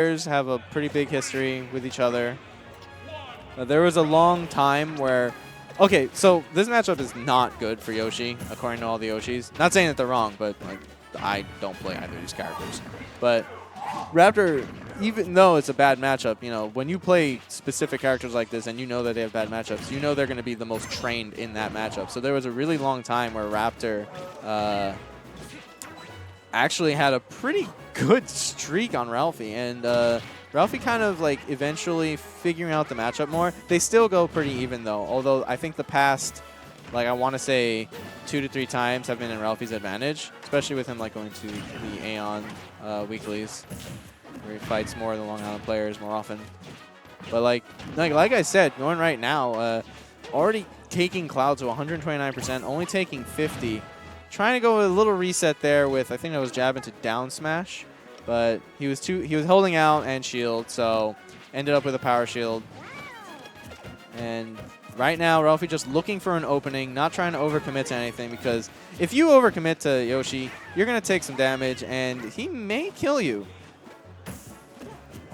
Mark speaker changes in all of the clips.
Speaker 1: players have a pretty big history with each other. There was a long time where, okay, so this matchup is not good for Yoshi, according to all the Yoshis. Not saying that they're wrong, but like I don't play either of these characters. But Raptor, even though it's a bad matchup, you know, when you play specific characters like this and you know that they have bad matchups, you know they're going to be the most trained in that matchup. So there was a really long time where Raptor actually had a pretty good streak on Ralphie, and Ralphie kind of like eventually figuring out the matchup more. They still go pretty even though, although I think the past, like I want to say 2 to 3 times have been in Ralphie's advantage, especially with him like going to the Aeon weeklies, where he fights more of the Long Island players more often. But like I said, going right now, already taking Cloud to 129%, only taking 50. Trying to go with a little reset there with, I think that was jab into down smash, but he was holding out and shield, so ended up with a power shield. And right now, Ralphie just looking for an opening, not trying to overcommit to anything, because if you overcommit to Yoshi, you're going to take some damage, and he may kill you.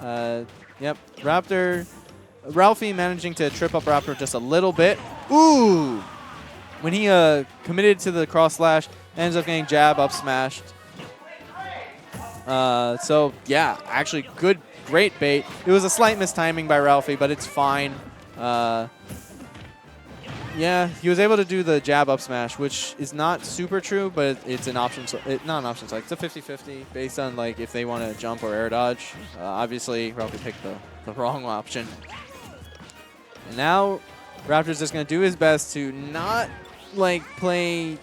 Speaker 1: Yep, Ralphie managing to trip up Raptor just a little bit. Ooh! When he committed to the cross slash, ends up getting jab up smashed. So yeah, actually great bait. It was a slight mistiming by Ralphie, but it's fine. Yeah, he was able to do the jab up smash, which is not super true, but it's an option. Not an option select. It's a 50-50 based on like if they want to jump or air dodge. Obviously, Ralphie picked the wrong option. And now Raptor's just gonna do his best to not like play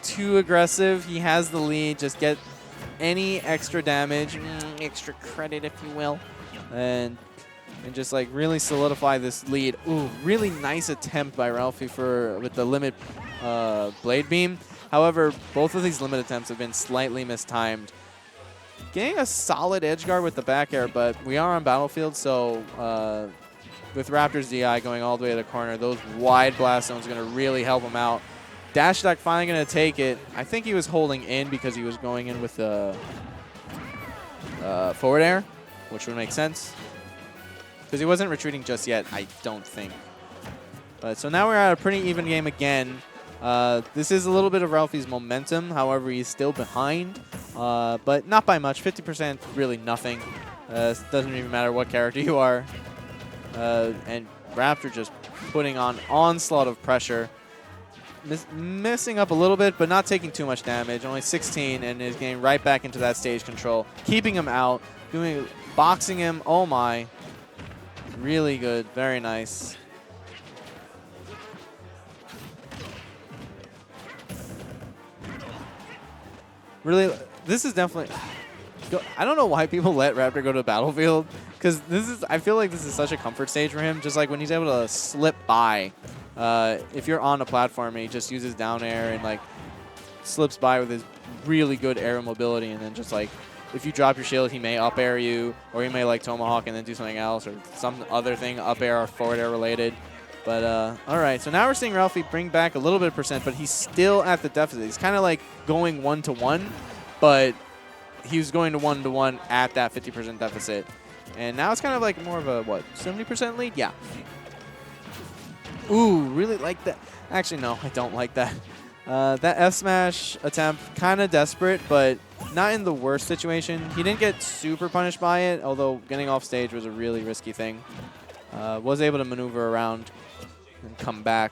Speaker 1: too aggressive. He has the lead. Just get any extra damage, extra credit, if you will, and just like really solidify this lead. Ooh, really nice attempt by Ralphie with the limit blade beam. However, both of these limit attempts have been slightly mistimed. Getting a solid edge guard with the back air, but we are on Battlefield, so with Raptor's DI going all the way to the corner, those wide blast zones are going to really help him out. Dash attack finally going to take it. I think he was holding in because he was going in with the forward air, which would make sense. Because he wasn't retreating just yet, I don't think. But so now we're at a pretty even game again. This is a little bit of Ralphie's momentum. However, he's still behind, but not by much. 50%, really nothing. Doesn't even matter what character you are. And Raptor just putting on onslaught of pressure. Messing up a little bit, but not taking too much damage. Only 16, and is getting right back into that stage control. Keeping him out, boxing him. Oh my. Really good. Very nice. Really, this is definitely... I don't know why people let Raptor go to Battlefield, because I feel like this is such a comfort stage for him. Just like when he's able to slip by. If you're on a platform and he just uses down air and like slips by with his really good air mobility, and then just like if you drop your shield, he may up air you, or he may like tomahawk and then do something else, or some other thing, up air or forward air related. But all right, so now we're seeing Ralphie bring back a little bit of percent, but he's still at the deficit. He's kind of like going 1-to-1, but he was going to 1-to-1 at that 50% deficit. And now it's kind of like more of a, what, 70% lead? Yeah. Ooh, really like that. Actually, no, I don't like that. That F smash attempt, kind of desperate, but not in the worst situation. He didn't get super punished by it, although getting off stage was a really risky thing. Was able to maneuver around and come back.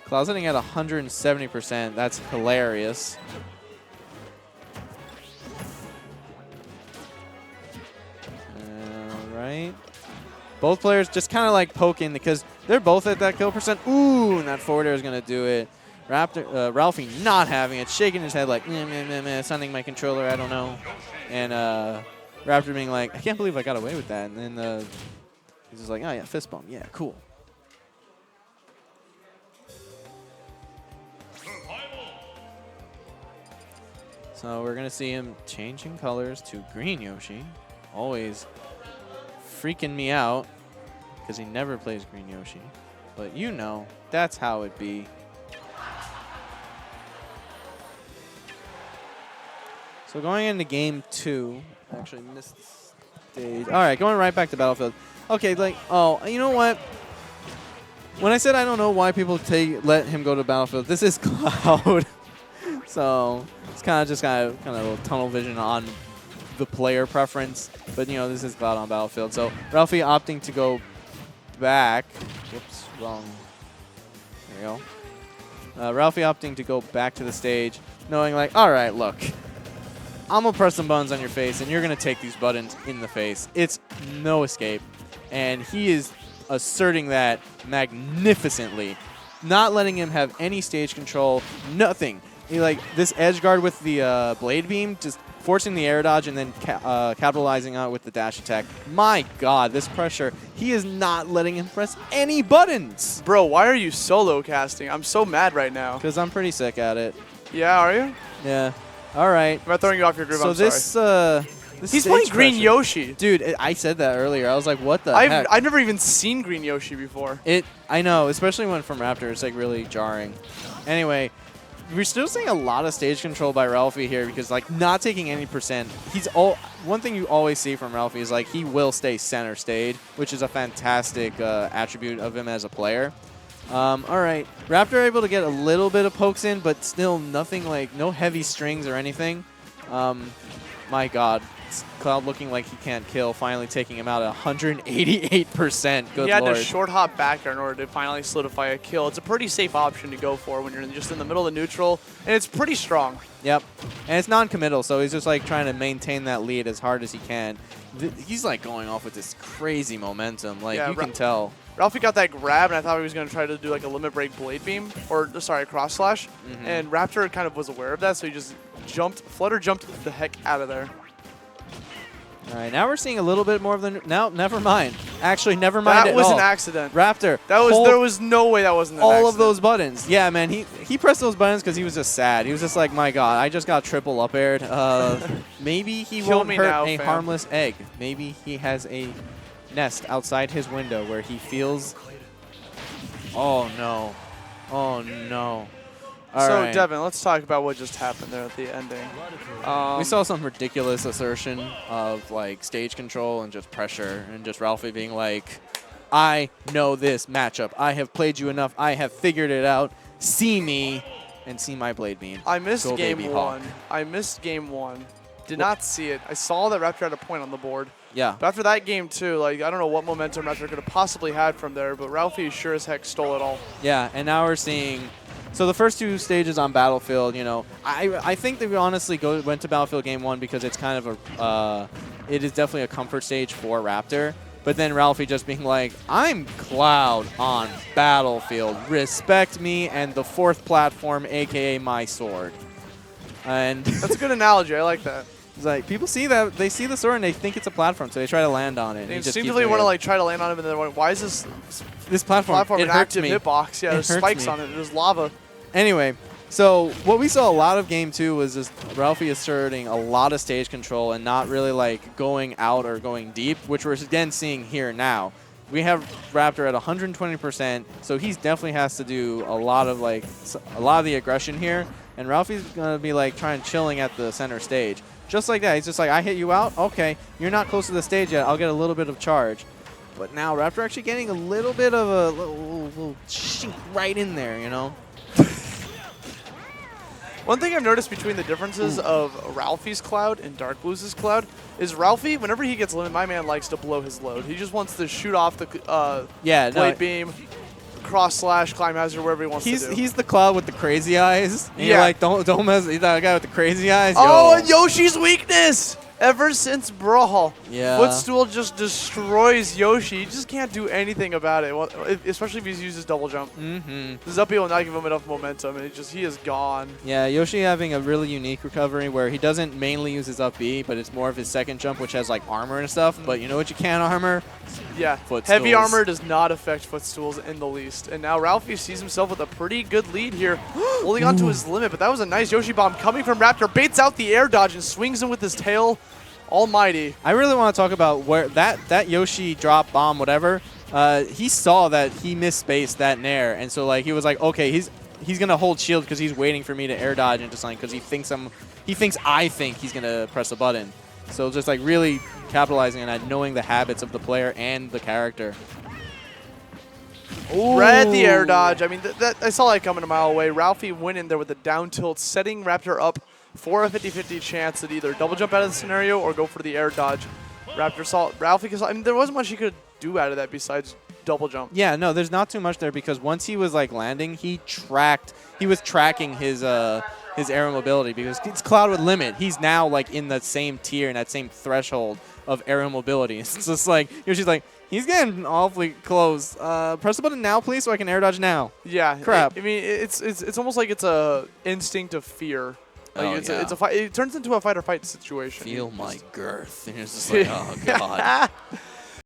Speaker 1: Cloud's hitting at 170%. That's hilarious. All right. Both players just kind of like poking because they're both at that kill percent. Ooh, and that forward air is going to do it. Ralphie not having it, shaking his head like, meh, meh, meh, meh, sounding my controller, I don't know. And Raptor being like, I can't believe I got away with that. And then he's just like, oh yeah, fist bump. Yeah, cool. So we're going to see him changing colors to green Yoshi. Always freaking me out because he never plays green Yoshi. But you know, that's how it be. So going into game 2, actually missed stage. All right, going right back to Battlefield. Okay, like, oh, you know what? When I said I don't know why people let him go to Battlefield, this is Cloud. So it's kind of a little tunnel vision on the player preference. But, you know, this is Cloud on Battlefield. So Ralphie opting to go back. Whoops, wrong. There you go. Ralphie opting to go back to the stage, knowing like, all right, look, I'm going to press some buttons on your face, and you're going to take these buttons in the face. It's no escape. And he is asserting that magnificently, not letting him have any stage control, nothing. He, like, this edge guard with the blade beam, just forcing the air dodge and then capitalizing on it with the dash attack. My God, this pressure. He is not letting him press any buttons.
Speaker 2: Bro, why are you solo casting? I'm so mad right now.
Speaker 1: Because I'm pretty sick at it.
Speaker 2: Yeah, are you?
Speaker 1: Yeah. All right.
Speaker 2: I'm not throwing you off your groove,
Speaker 1: so
Speaker 2: I'm sorry. He's playing Green Yoshi.
Speaker 1: Dude, I said that earlier. I was like, what the heck?
Speaker 2: I've never even seen Green Yoshi before.
Speaker 1: I know, especially when from Raptor. It's like really jarring. Anyway, we're still seeing a lot of stage control by Ralphie here because like not taking any percent. One thing you always see from Ralphie is like he will stay center stage, which is a fantastic attribute of him as a player. All right, Raptor able to get a little bit of pokes in, but still nothing like no heavy strings or anything. My God. Cloud looking like he can't kill, finally taking him out at 188%. Good
Speaker 2: He had
Speaker 1: Lord.
Speaker 2: to short hop back there in order to finally solidify a kill. It's a pretty safe option to go for when you're just in the middle of the neutral, and it's pretty strong.
Speaker 1: Yep, and it's non-committal, so he's just like trying to maintain that lead as hard as he can. He's like going off with this crazy momentum, like yeah, you can tell.
Speaker 2: Ralphie got that grab, and I thought he was going to try to do like a limit break blade beam, or sorry, cross slash, and Raptor kind of was aware of that, so he just flutter jumped the heck out of there.
Speaker 1: All right, now we're seeing a little bit more of the... No, never mind. Actually, never mind
Speaker 2: That was an accident.
Speaker 1: Raptor.
Speaker 2: There was no way that wasn't an accident.
Speaker 1: All of those buttons. Yeah, man, he pressed those buttons because he was just sad. He was just like, my God, I just got triple up aired. Maybe he won't hurt a harmless egg. Maybe he has a nest outside his window where he feels... Oh, no. Oh, no. All right.
Speaker 2: Devin, let's talk about what just happened there at the ending.
Speaker 1: We saw some ridiculous assertion of like stage control and just pressure and just Ralphie being like, I know this matchup. I have played you enough. I have figured it out. See me and see my blade beam.
Speaker 2: I missed game one. I missed game one. Did not see it. I saw that Raptor had a point on the board.
Speaker 1: Yeah.
Speaker 2: But after that game too, like I don't know what momentum Raptor could have possibly had from there, but Ralphie sure as heck stole it all.
Speaker 1: Yeah, and now we're seeing... So the first two stages on Battlefield, you know, I think that we honestly went to Battlefield Game 1 because it's kind of it is definitely a comfort stage for Raptor. But then Ralphie just being like, I'm Cloud on Battlefield. Respect me and the fourth platform, a.k.a. my sword. And
Speaker 2: that's a good analogy. I like that.
Speaker 1: It's like people see that, they see the sword and they think it's a platform, so they try to land on it.
Speaker 2: They instinctively want to like try to land on it, and then like, why is this
Speaker 1: platform
Speaker 2: an active hitbox? Yeah, there's spikes on it. There's lava.
Speaker 1: Anyway, so what we saw a lot of game 2 was just Ralphie asserting a lot of stage control and not really like going out or going deep, which we're again seeing here now. We have Raptor at 120%, so he definitely has to do a lot of the aggression here, and Ralphie's gonna be like chilling at the center stage. Just like that, he's just like, I hit you out? Okay, you're not close to the stage yet. I'll get a little bit of charge. But now Raptor actually getting a little bit of a little shink right in there, you know?
Speaker 2: One thing I've noticed between the differences of Ralphie's Cloud and Dark Blues' Cloud is Ralphie, whenever he gets limit, my man likes to blow his load. He just wants to shoot off the blade beam, cross slash, climb hazard, wherever he wants to do.
Speaker 1: He's the Cloud with the crazy eyes. And you're like, don't mess with that guy with the crazy eyes.
Speaker 2: Oh, and Yoshi's weakness! Ever since Brawl,
Speaker 1: yeah.
Speaker 2: Footstool just destroys Yoshi. You just can't do anything about it, especially if he uses double jump. The up B will not give him enough momentum, and he is gone.
Speaker 1: Yeah, Yoshi having a really unique recovery where he doesn't mainly use his up B, but it's more of his second jump, which has like armor and stuff. But you know what you can armor?
Speaker 2: Yeah,
Speaker 1: Footstools.
Speaker 2: Heavy armor does not affect Footstools in the least. And now Ralphie sees himself with a pretty good lead here, holding on to his limit. But that was a nice Yoshi bomb coming from Raptor. Baits out the air dodge and swings him with his tail. Almighty.
Speaker 1: I really want to talk about where that Yoshi drop bomb, whatever. He saw that he misspaced that nair, and so like he was like, okay, he's gonna hold shield because he's waiting for me to air dodge into something because he thinks I think he's gonna press a button. So just like really capitalizing on that, knowing the habits of the player and the character.
Speaker 2: Read the air dodge. I mean, I saw that coming a mile away. Ralphie went in there with a down tilt, setting Raptor up for a 50-50 chance at either double jump out of the scenario or go for the air dodge. Raptor saw Ralphie. I mean, there wasn't much he could do out of that besides double jump.
Speaker 1: Yeah, no, there's not too much there because once he was like landing, he was tracking his aero mobility because it's Cloud with limit. He's now like in that same tier and that same threshold of aero mobility. It's just like Yoshi's like, he's getting awfully close. Press the button now, please, so I can air dodge now.
Speaker 2: Yeah.
Speaker 1: Crap.
Speaker 2: I mean, it's almost like it's a instinct of fear. Like it's a fight. It turns into a fight or fight situation.
Speaker 1: Feel my girth. And it's just like, oh god.